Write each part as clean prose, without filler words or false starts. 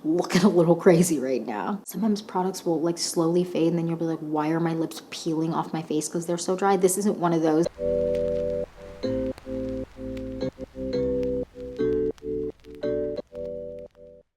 looking a little crazy right now. Sometimes products will like slowly fade and then you'll be like, why are my lips peeling off my face because they're so dry? This isn't one of those.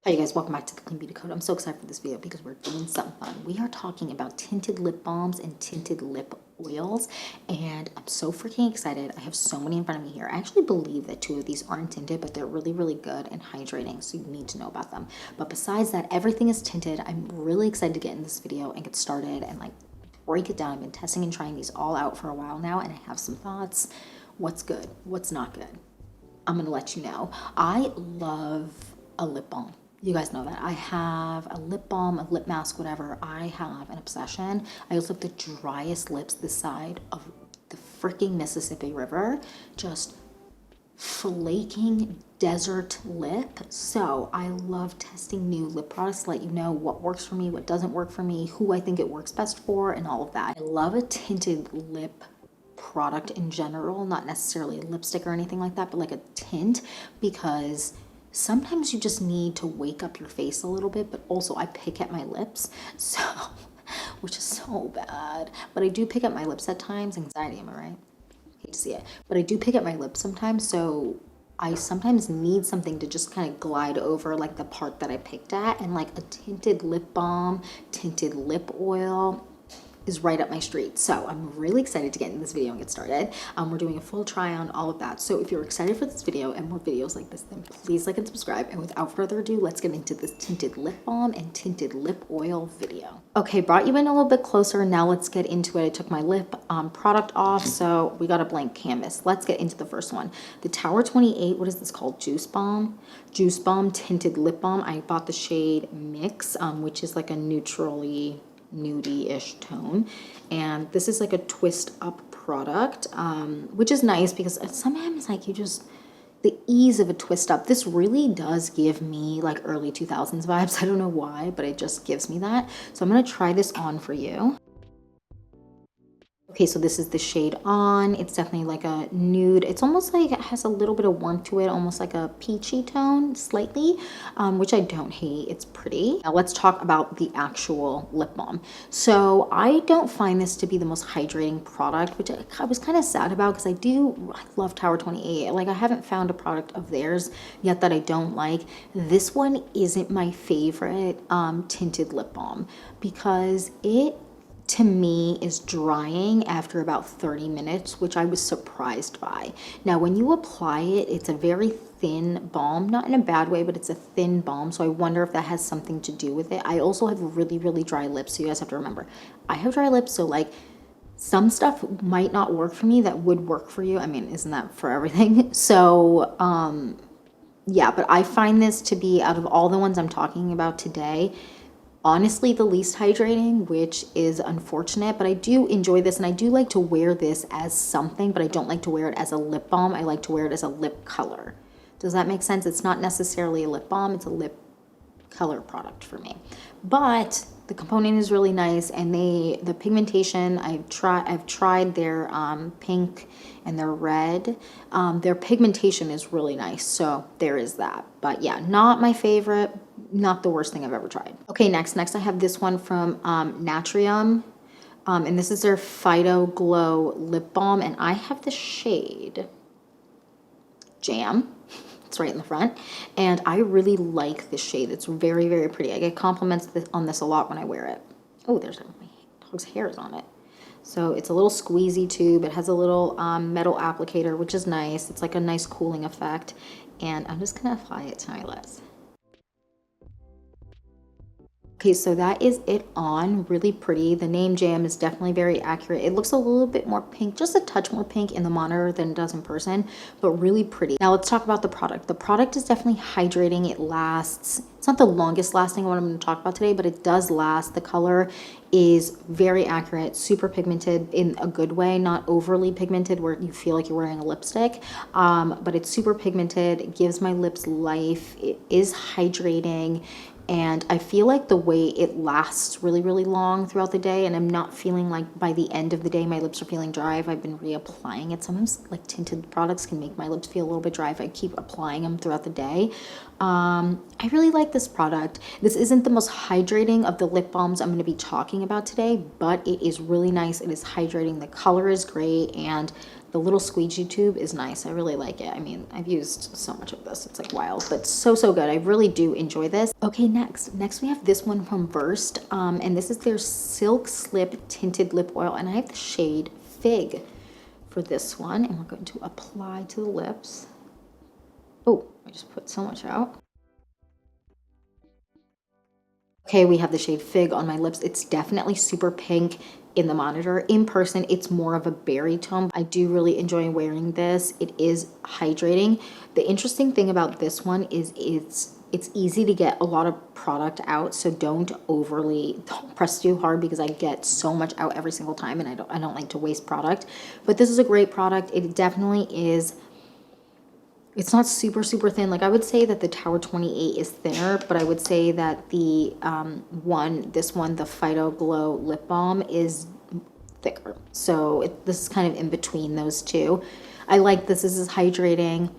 Hi you guys, welcome back to the Clean Beauty Code. I'm so excited for this video because we're doing something fun. We are talking about tinted lip balms and tinted lip oils, and I'm so freaking excited. I have so many in front of me here. I actually believe that 2 of these aren't tinted, but they're really, really good and hydrating, so you need to know about them. But besides that, everything is tinted. I'm really excited to get in this video and get started and like break it down. I've been testing and trying these all out for a while now, and I have some thoughts. What's good? What's not good? I'm gonna let you know. I love a lip balm. You guys know that. I have a lip balm, a lip mask, whatever. I have an obsession. I also have the driest lips this side of the freaking Mississippi River. Just flaking desert lip. So I love testing new lip products to let you know what works for me, what doesn't work for me, who I think it works best for, and all of that. I love a tinted lip product in general, not necessarily a lipstick or anything like that, but like a tint, because sometimes you just need to wake up your face a little bit, but also I pick at my lips, so, which is so bad. But I do pick at my lips at times. Anxiety, am I right? Hate to see it. But I do pick at my lips sometimes, so I sometimes need something to just kind of glide over like the part that I picked at, and like a tinted lip balm, tinted lip oil is right up my street. So I'm really excited to get in this video and get started. We're doing a full try on, all of that. So if you're excited for this video and more videos like this, then please like and subscribe. And without further ado, let's get into this tinted lip balm and tinted lip oil video. Okay, brought you in a little bit closer. Now let's get into it. I took my lip product off, so we got a blank canvas. Let's get into the first one. The Tower 28, what is this called? Juice Balm? Juice Balm Tinted Lip Balm. I bought the shade Mix, which is like a neutrally nudie-ish tone, and this is like a twist up product, which is nice because sometimes like you just, the ease of a twist up, this really does give me like early 2000s vibes. I don't know why, but it just gives me that. So I'm gonna try this on for you. Okay, so this is the shade On. It's definitely like a nude. It's almost like it has a little bit of warmth to it, almost like a peachy tone, slightly, which I don't hate. It's pretty. Now let's talk about the actual lip balm. So I don't find this to be the most hydrating product, which I was kind of sad about because I love Tower 28. Like I haven't found a product of theirs yet that I don't like. This one isn't my favorite tinted lip balm because it, to me, is drying after about 30 minutes, which I was surprised by. Now, when you apply it, it's a very thin balm, not in a bad way, but it's a thin balm. So I wonder if that has something to do with it. I also have really, really dry lips. So you guys have to remember, I have dry lips. So like some stuff might not work for me that would work for you. I mean, isn't that for everything? So, yeah, but I find this to be, out of all the ones I'm talking about today, honestly the least hydrating, which is unfortunate, but I do enjoy this and I do like to wear this as something, but I don't like to wear it as a lip balm. I like to wear it as a lip color. Does that make sense? It's not necessarily a lip balm, it's a lip color product for me. But the component is really nice, and the pigmentation, I've tried their pink and their red. Their pigmentation is really nice, so there is that. But yeah, not my favorite, not the worst thing I've ever tried. Okay, next I have this one from Natrium, and this is their Phyto Glow Lip Balm, and I have the shade Jam. It's right in the front, and I really like this shade. It's very, very pretty. I get compliments on this a lot when I wear it. Oh, there's my dog's hairs on it. So it's a little squeezy tube. It has a little metal applicator, which is nice. It's like a nice cooling effect, and I'm just gonna apply it to my lips. Okay, so that is it on. Really pretty. The name Jam is definitely very accurate. It looks a little bit more pink, just a touch more pink in the monitor than it does in person, but really pretty. Now let's talk about the product. The product is definitely hydrating. It lasts. It's not the longest lasting one I'm going to talk about today, but it does last. The color is very accurate, super pigmented in a good way, not overly pigmented where you feel like you're wearing a lipstick, but it's super pigmented. It gives my lips life. It is hydrating. And I feel like the way it lasts really, really long throughout the day, and I'm not feeling like by the end of the day my lips are feeling dry if I've been reapplying it. Sometimes like tinted products can make my lips feel a little bit dry if I keep applying them throughout the day. I really like this product. This isn't the most hydrating of the lip balms I'm going to be talking about today, but it is really nice. It is hydrating. The color is great, and the little squeegee tube is nice. I really like it. I mean, I've used so much of this. It's like wild, but so, so good. I really do enjoy this. Okay, next we have this one from Versed, and this is their Silk Slip Tinted Lip Oil, and I have the shade Fig for this one, and we're going to apply to the lips. Oh, I just put so much out. Okay, we have the shade Fig on my lips. It's definitely super pink in the monitor. In person, it's more of a berry tone. I do really enjoy wearing this. It is hydrating. The interesting thing about this one is it's easy to get a lot of product out, so don't press too hard, because I get so much out every single time, and I don't like to waste product. But this is a great product. It definitely is. It's not super, super thin. Like, I would say that the Tower 28 is thinner, but I would say that the this one, the Phyto Glow Lip Balm, is thicker. So this is kind of in between those two. I like this. This is hydrating.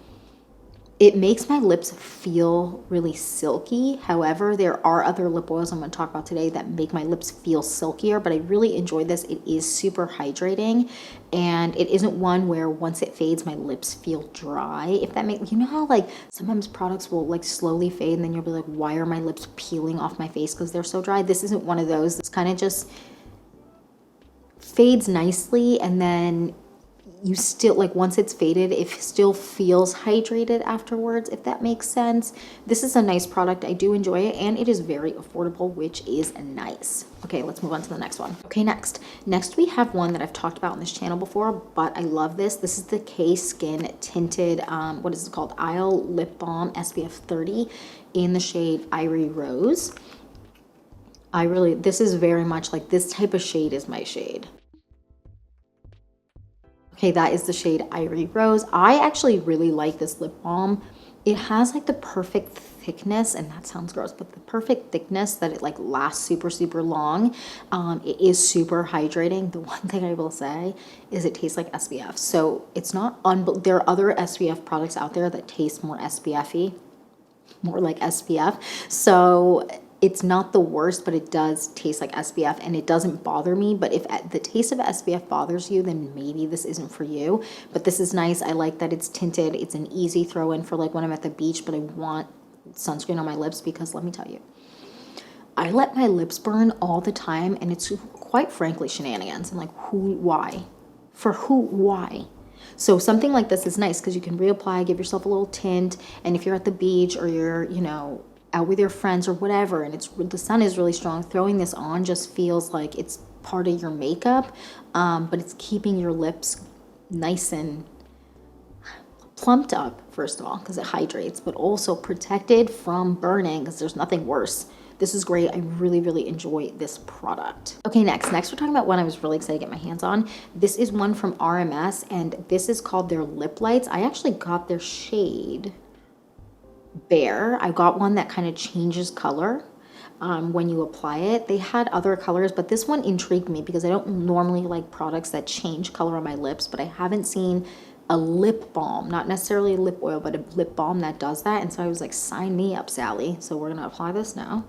It makes my lips feel really silky. However, there are other lip oils I'm going to talk about today that make my lips feel silkier, but I really enjoy this. It is super hydrating, and it isn't one where once it fades, my lips feel dry. If that makes, you know how like sometimes products will like slowly fade and then you'll be like, why are my lips peeling off my face because they're so dry? This isn't one of those. It's kind of just fades nicely, and then you still, like, once it's faded, it still feels hydrated afterwards, if that makes sense. This is a nice product. I do enjoy it, and it is very affordable, which is nice. Okay, let's move on to the next one. Okay, next we have one that I've talked about on this channel before, but I love this. This is the K-Skin Tinted, what is it called? Isle Lip Balm SPF 30 in the shade Ivory Rose. This is very much like, this type of shade is my shade. Okay, that is the shade Ivory Rose. I actually really like this lip balm. It has like the perfect thickness, and that sounds gross, but the perfect thickness that it like lasts super, super long. It is super hydrating. The one thing I will say is it tastes like SPF. So it's not, there are other SPF products out there that taste more SPF-y, more like SPF. So it's not the worst, but it does taste like SPF, and it doesn't bother me. But if the taste of SPF bothers you, then maybe this isn't for you. But this is nice. I like that it's tinted. It's an easy throw in for like when I'm at the beach, but I want sunscreen on my lips, because let me tell you, I let my lips burn all the time, and it's quite frankly shenanigans. I'm like, why? For who, why? So something like this is nice because you can reapply, give yourself a little tint, and if you're at the beach or you're, you know, out with your friends or whatever, and the sun is really strong, throwing this on just feels like it's part of your makeup, but it's keeping your lips nice and plumped up, first of all, because it hydrates, but also protected from burning, because there's nothing worse. This is great. I really, really enjoy this product. Okay, next we're talking about one I was really excited to get my hands on. This is one from RMS, and this is called their Lip Lights. I actually got their shade Bare. I got one that kind of changes color when you apply it. They had other colors, but this one intrigued me because I don't normally like products that change color on my lips, but I haven't seen a lip balm, not necessarily a lip oil, but a lip balm that does that. And so I was like, sign me up, Sally. So we're gonna apply this now.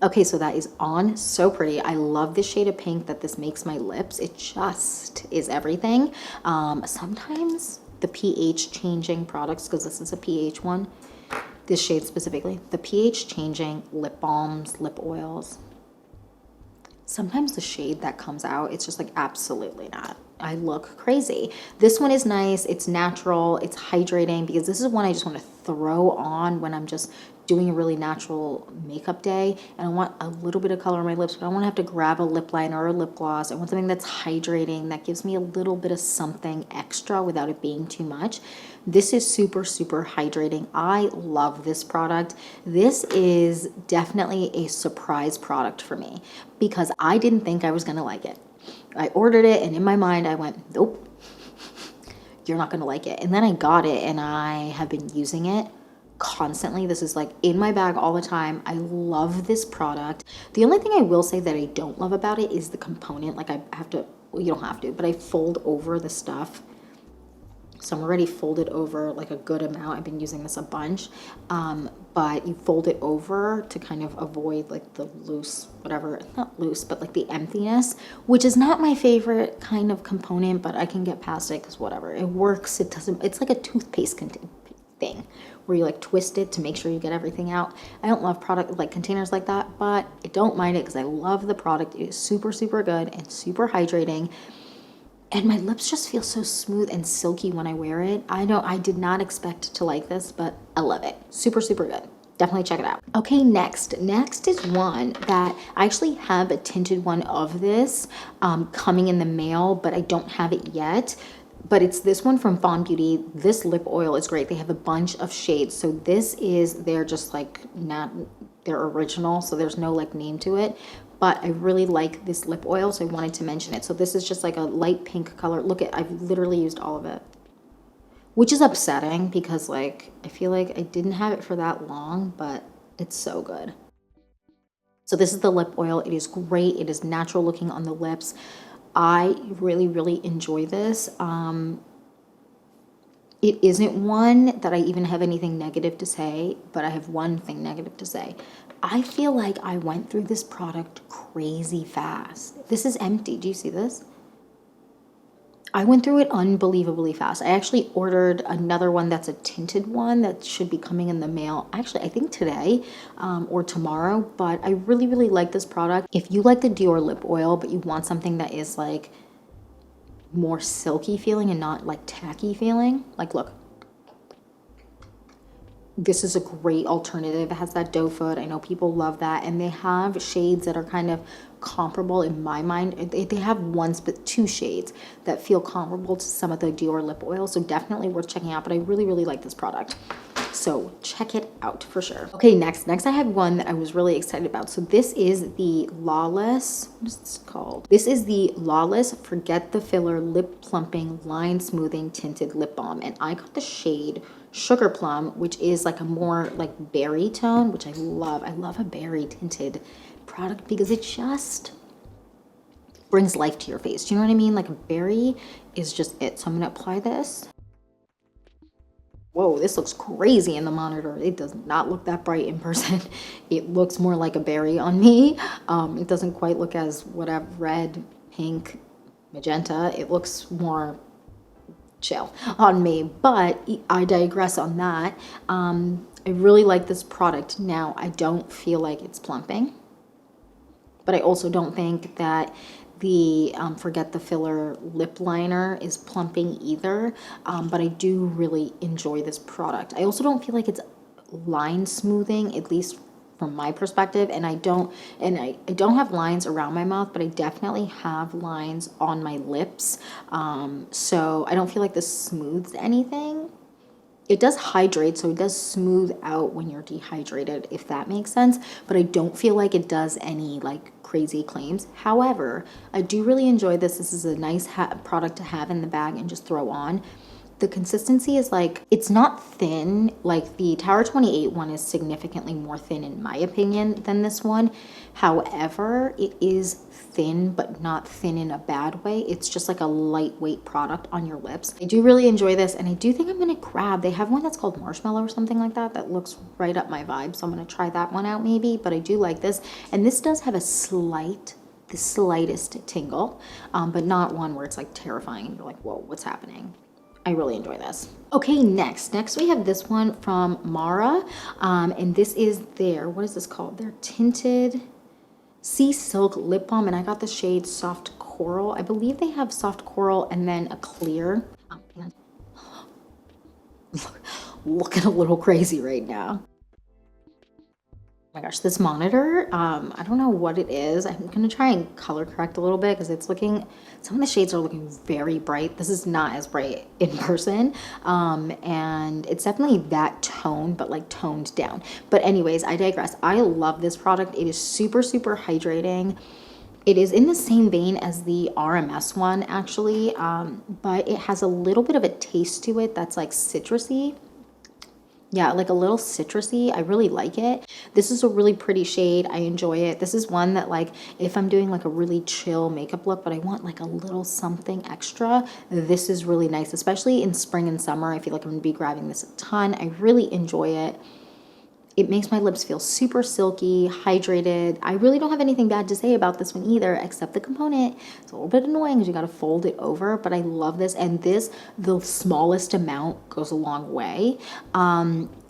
Okay, so that is on. So pretty. I love the shade of pink that this makes my lips. It just is everything. Sometimes the pH changing products, because this is a pH one, this shade specifically, the pH changing lip balms, lip oils, sometimes the shade that comes out, it's just like, absolutely not. I look crazy. This one is nice. It's natural. It's hydrating, because this is one I just want to throw on when I'm just doing a really natural makeup day and I want a little bit of color on my lips, but I want to have to grab a lip liner or a lip gloss. I want something that's hydrating, that gives me a little bit of something extra without it being too much. This is super, super hydrating. I love this product. This is definitely a surprise product for me because I didn't think I was going to like it. I ordered it, and in my mind I went, nope, you're not going to like it. And then I got it, and I have been using it constantly. This is like in my bag all the time. I love this product. The only thing I will say that I don't love about it is the component. Like I have to, well, you don't have to, but I fold over the stuff. So I'm already folded over like a good amount. I've been using this a bunch, but you fold it over to kind of avoid like the loose, whatever, not loose, but like the emptiness, which is not my favorite kind of component, but I can get past it because whatever, it works. It doesn't, it's like a toothpaste thing where you like twist it to make sure you get everything out. I don't love product like containers like that, but I don't mind it because I love the product. It is super, super good and super hydrating. And my lips just feel so smooth and silky when I wear it. I did not expect to like this, but I love it. Super, super good. Definitely check it out. Okay, next is one that I actually have a tinted one of this coming in the mail, but I don't have it yet. But it's this one from Fawn Beauty. This lip oil is great. They have a bunch of shades. So this is their just like not their original. So there's no like name to it. But I really like this lip oil, so I wanted to mention it. So this is just like a light pink color. Look at, I've literally used all of it, which is upsetting because like I feel like I didn't have it for that long, but it's so good. So this is the lip oil. It is great. It is natural looking on the lips. I really, really enjoy this. It isn't one that I even have anything negative to say, but I have one thing negative to say. I feel like I went through this product crazy fast. This is empty. Do you see this? I went through it unbelievably fast. I actually ordered another one that's a tinted one that should be coming in the mail. Actually, I think today or tomorrow, but I really, really like this product. If you like the Dior lip oil, but you want something that is like more silky feeling and not like tacky feeling, like look. This is a great alternative. It has that doe foot. I know people love that. And they have shades that are kind of comparable in my mind. They have two shades that feel comparable to some of the Dior lip oil. So definitely worth checking out. But I really, really like this product. So check it out for sure. Okay, next I had one that I was really excited about. So this is the Lawless, what is this called? This is the Lawless Forget the Filler Lip Plumping Line Smoothing Tinted Lip Balm. And I got the shade Sugar Plum, which is like a more like berry tone, which I love. I love a berry tinted product because it just brings life to your face. Do you know what I mean? Like a berry is just it. So I'm gonna apply this. Whoa, this looks crazy in the monitor. It does not look that bright in person. It looks more like a berry on me. It doesn't quite look as whatever, red, pink, magenta. It looks more chill on me, but I digress on that. I really like this product. Now, I don't feel like it's plumping, but I also don't think that the Forget the Filler lip liner is plumping either, but I do really enjoy this product. I also don't feel like it's line smoothing, at least from my perspective, and I don't have lines around my mouth, but I definitely have lines on my lips, so I don't feel like this smooths anything. It does hydrate, so it does smooth out when you're dehydrated, if that makes sense, but I don't feel like it does any like crazy claims. However, I do really enjoy this. This is a nice product to have in the bag and just throw on. The consistency is like, it's not thin. Like the Tower 28 one is significantly more thin in my opinion than this one. However, it is thin, but not thin in a bad way. It's just like a lightweight product on your lips. I do really enjoy this, and I do think I'm gonna grab, they have one that's called Marshmallow or something like that that looks right up my vibe, so I'm gonna try that one out maybe, but I do like this. And this does have a the slightest tingle, but not one where it's like terrifying and you're like, whoa, what's happening? I really enjoy this. Okay, next we have this one from Mara, and this is their, what is this called? Their Tinted Sea Silk Lip Balm, and I got the shade Soft Coral. I believe they have Soft Coral and then a clear. Looking a little crazy right now. Oh my gosh, this monitor, I don't know what it is. I'm gonna try and color correct a little bit because it's looking, some of the shades are looking very bright. This is not as bright in person. And it's definitely that tone, but like toned down. But anyways, I digress. I love this product. It is super, super hydrating. It is in the same vein as the RMS one actually, but it has a little bit of a taste to it that's like citrusy. Yeah, like a little citrusy. I really like it. This is a really pretty shade. I enjoy it. This is one that, like, if I'm doing like a really chill makeup look, but I want like a little something extra, this is really nice, especially in spring and summer. I feel like I'm gonna be grabbing this a ton. I really enjoy it. It makes my lips feel super silky, hydrated. I really don't have anything bad to say about this one either, except the component. It's a little bit annoying because you got to fold it over, but I love this. And this, the smallest amount goes a long way.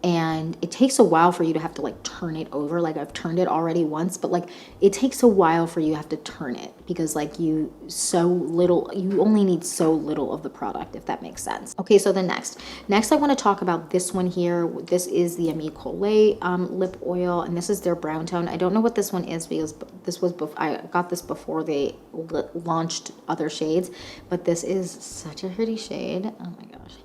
And it takes a while for you to have to like turn it over. Like I've turned it already once, but like it takes a while for you to have to turn it because like you only need so little of the product, if that makes sense. Okay, so the next I want to talk about this one here. This is the Ami Collet lip oil, and this is their brown tone. I don't know what this one is because this was I got this before they launched other shades, but this is such a pretty shade. Oh my gosh.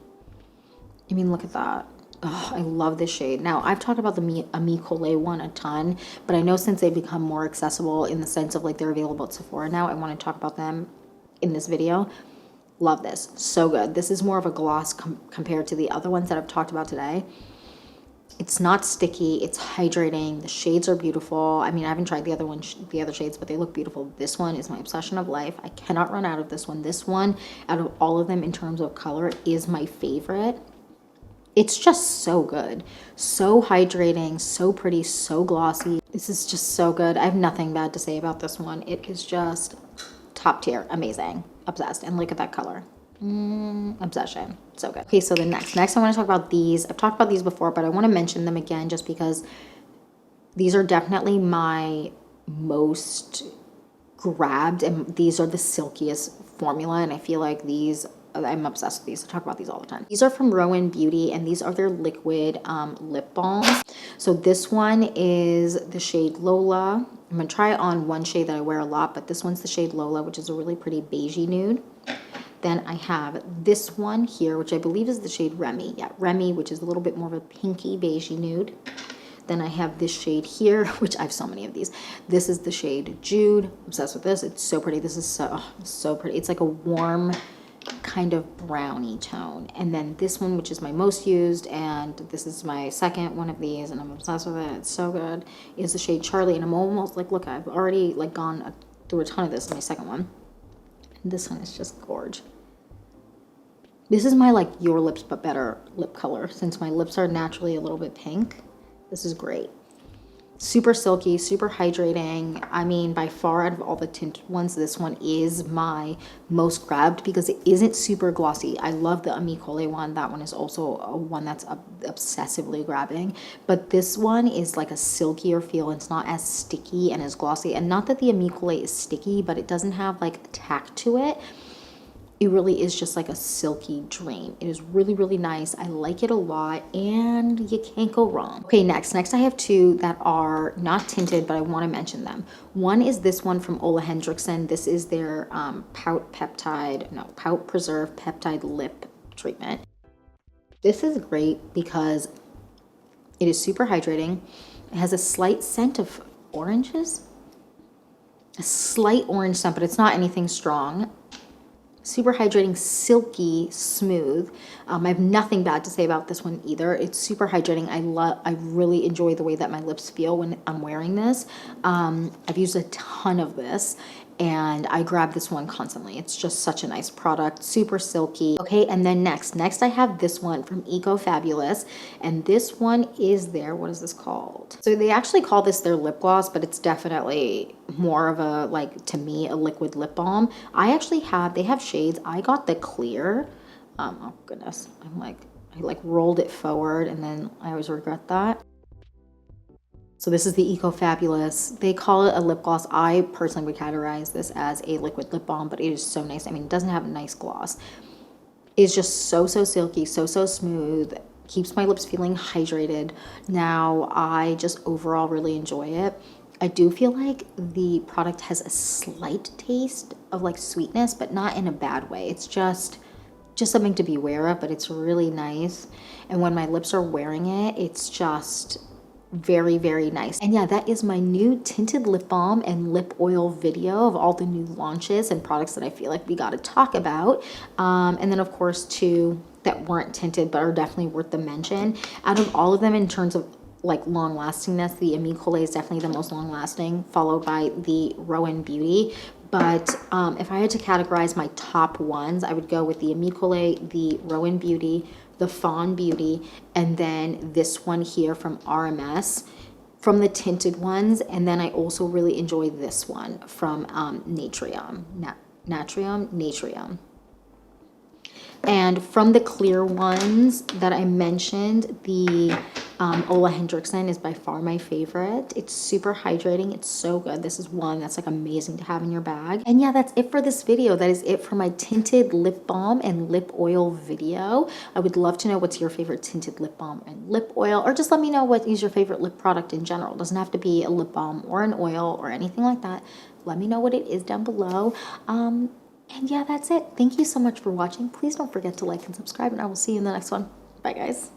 I mean, look at that. Oh, I love this shade. Now, I've talked about the Ami Collet one a ton, but I know since they've become more accessible in the sense of like they're available at Sephora now, I want to talk about them in this video. Love this. So good. This is more of a gloss compared to the other ones that I've talked about today. It's not sticky. It's hydrating. The shades are beautiful. I mean, I haven't tried the other shades, but they look beautiful. This one is my obsession of life. I cannot run out of this one. This one, out of all of them in terms of color, is my favorite. It's just so good, so hydrating, so pretty, so glossy. This is just so good. I have nothing bad to say about this one. It is just top tier, amazing, obsessed. And look at that color. Obsession, so good. Okay, so the next I want to talk about these. I've talked about these before, but I want to mention them again just because these are definitely my most grabbed, and these are the silkiest formula, and I feel like these, I'm obsessed with these. I talk about these all the time. These are from Rowan Beauty, and these are their liquid lip balms. So this one is the shade Lola. I'm gonna try on one shade that I wear a lot, but this one's the shade Lola, which is a really pretty beigey nude. Then I have this one here, which I believe is the shade Remy. Yeah, Remy, which is a little bit more of a pinky beigey nude. Then I have this shade here, which I have so many of these. This is the shade Jude. Obsessed with this. It's so pretty. This is so pretty. It's like a warm kind of brownie tone. And then this one, which is my most used, and this is my second one of these, and I'm obsessed with it. It's so good. Is the shade Charlie, and I'm almost like, look, I've already like gone through a ton of this in my second one. And this one is just gorge. This is my like Your Lips But Better lip color, since my lips are naturally a little bit pink. This is great. Super silky, super hydrating. I mean, by far out of all the tinted ones, this one is my most grabbed because it isn't super glossy. I love the Ami Collet one. That one is also a one that's obsessively grabbing. But this one is like a silkier feel. It's not as sticky and as glossy. And not that the Ami Collet is sticky, but it doesn't have like tack to it. It really is just like a silky dream. It is really, really nice. I like it a lot, and you can't go wrong. Okay, next I have two that are not tinted, but I want to mention them. One is this one from Ola Hendrickson. This is their Pout Preserve Peptide Lip Treatment. This is great because it is super hydrating. It has a slight scent of oranges. A slight orange scent, but it's not anything strong. Super hydrating, silky, smooth. I have nothing bad to say about this one either. It's super hydrating. I really enjoy the way that my lips feel when I'm wearing this. I've used a ton of this, and I grab this one constantly. It's just such a nice product, super silky. Okay, and then next I have this one from Eco Fabulous, and this one is their, what is this called? So they actually call this their lip gloss, but it's definitely more of a, like, to me, a liquid lip balm. They have shades. I got the clear. Oh goodness, I rolled it forward, and then I always regret that. So this is the Eco Fabulous. They call it a lip gloss. I personally would categorize this as a liquid lip balm, but it is so nice. I mean, it doesn't have a nice gloss. It's just so silky, so smooth. Keeps my lips feeling hydrated. Now, I just overall really enjoy it. I do feel like the product has a slight taste of like sweetness, but not in a bad way. It's just something to be aware of, but it's really nice. And when my lips are wearing it, it's just very, very nice. And yeah, that is my new tinted lip balm and lip oil video of all the new launches and products that I feel like we got to talk about. And then of course too, that weren't tinted but are definitely worth the mention. Out of all of them, in terms of like long lastingness, the Amicole is definitely the most long lasting, followed by the Rowan Beauty. But if I had to categorize my top ones, I would go with the Amicole, the Rowan Beauty, the Fawn Beauty, and then this one here from RMS from the tinted ones. And then I also really enjoy this one from Natrium. Natrium. And from the clear ones that I mentioned, the Ola Hendrickson is by far my favorite. It's super hydrating. It's so good. This is one that's like amazing to have in your bag. And yeah, that's it for this video. That is it for my tinted lip balm and lip oil video. I would love to know what's your favorite tinted lip balm and lip oil, or just let me know what is your favorite lip product in general. It doesn't have to be a lip balm or an oil or anything like that. Let me know what it is down below. And yeah, that's it. Thank you so much for watching. Please don't forget to like and subscribe, and I will see you in the next one. Bye, guys.